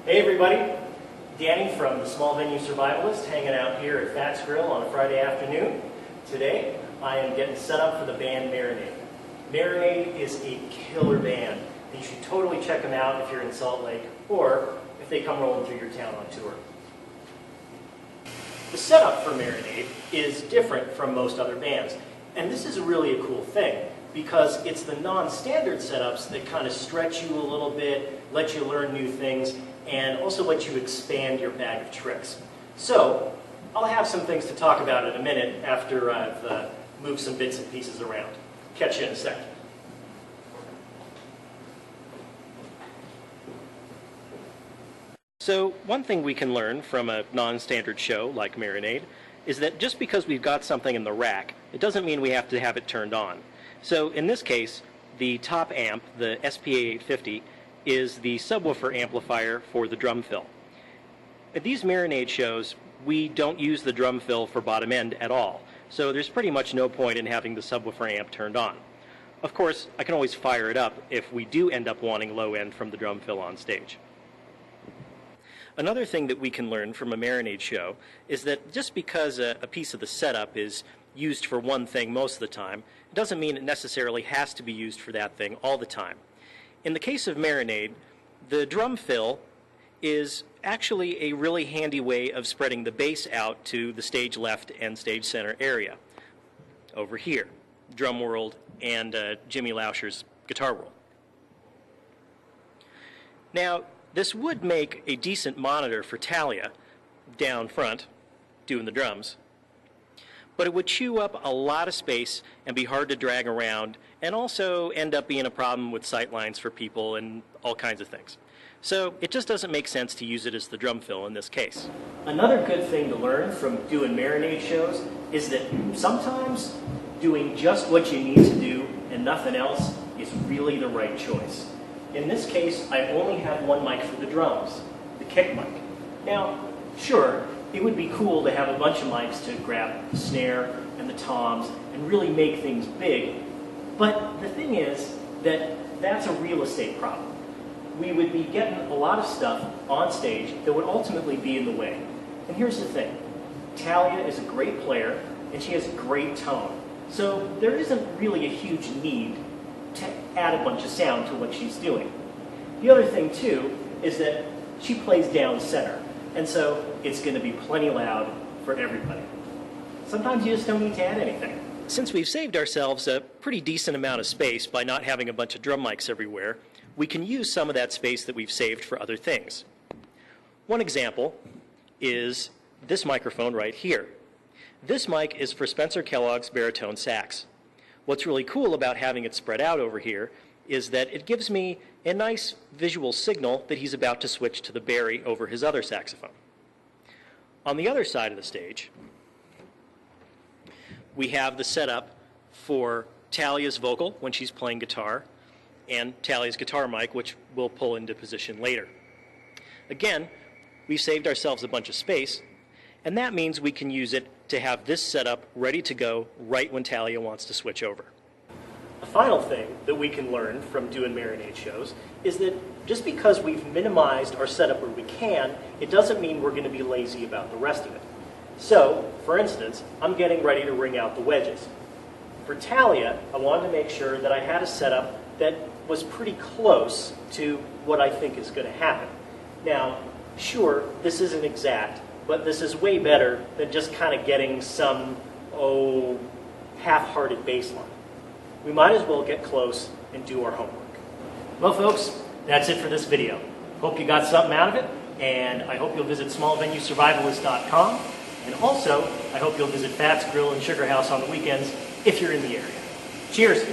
Hey everybody, Danny from the Small Venue Survivalist hanging out here at Fats Grill on a Friday afternoon. Today I am getting set up for the band Marinade. Marinade is a killer band. You should totally check them out if you're in Salt Lake or if they come rolling through your town on tour. The setup for Marinade is different from most other bands, and this is really a cool thing because it's the non-standard setups that kind of stretch you a little bit, let you learn new things, and also let you expand your bag of tricks. So, I'll have some things to talk about in a minute after I've moved some bits and pieces around. Catch you in a second. So, one thing we can learn from a non-standard show like Marinade is that just because we've got something in the rack, it doesn't mean we have to have it turned on. So, in this case, the top amp, the SPA-850, is the subwoofer amplifier for the drumfill. At these Marinade shows, we don't use the drumfill for bottom end at all, so there's pretty much no point in having the subwoofer amp turned on. Of course, I can always fire it up if we do end up wanting low end from the drumfill on stage. Another thing that we can learn from a Marinade show is that just because a piece of the setup is used for one thing most of the time, it doesn't mean it necessarily has to be used for that thing all the time. In the case of Marinade, the drum fill is actually a really handy way of spreading the bass out to the stage left and stage center area. Over here, drum world and Jimmy Lauscher's guitar world. Now, this would make a decent monitor for Talia down front, doing the drums, but it would chew up a lot of space and be hard to drag around and also end up being a problem with sight lines for people and all kinds of things. So it just doesn't make sense to use it as the drum fill in this case. Another good thing to learn from doing Marinade shows is that sometimes doing just what you need to do and nothing else is really the right choice. In this case, I only have one mic for the drums, the kick mic. Now, sure, it would be cool to have a bunch of mics to grab the snare and the toms and really make things big, but the thing is that that's a real estate problem. We would be getting a lot of stuff on stage that would ultimately be in the way. And here's the thing, Talia is a great player and she has a great tone, so there isn't really a huge need to add a bunch of sound to what she's doing. The other thing too is that she plays down center, and so it's going to be plenty loud for everybody. Sometimes you just don't need to add anything. Since we've saved ourselves a pretty decent amount of space by not having a bunch of drum mics everywhere, we can use some of that space that we've saved for other things. One example is this microphone right here. This mic is for Spencer Kellogg's baritone sax. What's really cool about having it spread out over here is that it gives me a nice visual signal that he's about to switch to the bari over his other saxophone. On the other side of the stage, we have the setup for Talia's vocal when she's playing guitar and Talia's guitar mic, which we'll pull into position later. Again, we've saved ourselves a bunch of space, and that means we can use it to have this setup ready to go right when Talia wants to switch over. A final thing that we can learn from doing Marinade shows is that just because we've minimized our setup where we can, it doesn't mean we're going to be lazy about the rest of it. So, for instance, I'm getting ready to ring out the wedges. For Talia, I wanted to make sure that I had a setup that was pretty close to what I think is going to happen. Now, sure, this isn't exact, but this is way better than just kind of getting some, half-hearted bass line. We might as well get close and do our homework. Well, folks, that's it for this video. Hope you got something out of it, and I hope you'll visit smallvenuesurvivalist.com, and also, I hope you'll visit Fats Grill and Sugar House on the weekends if you're in the area. Cheers!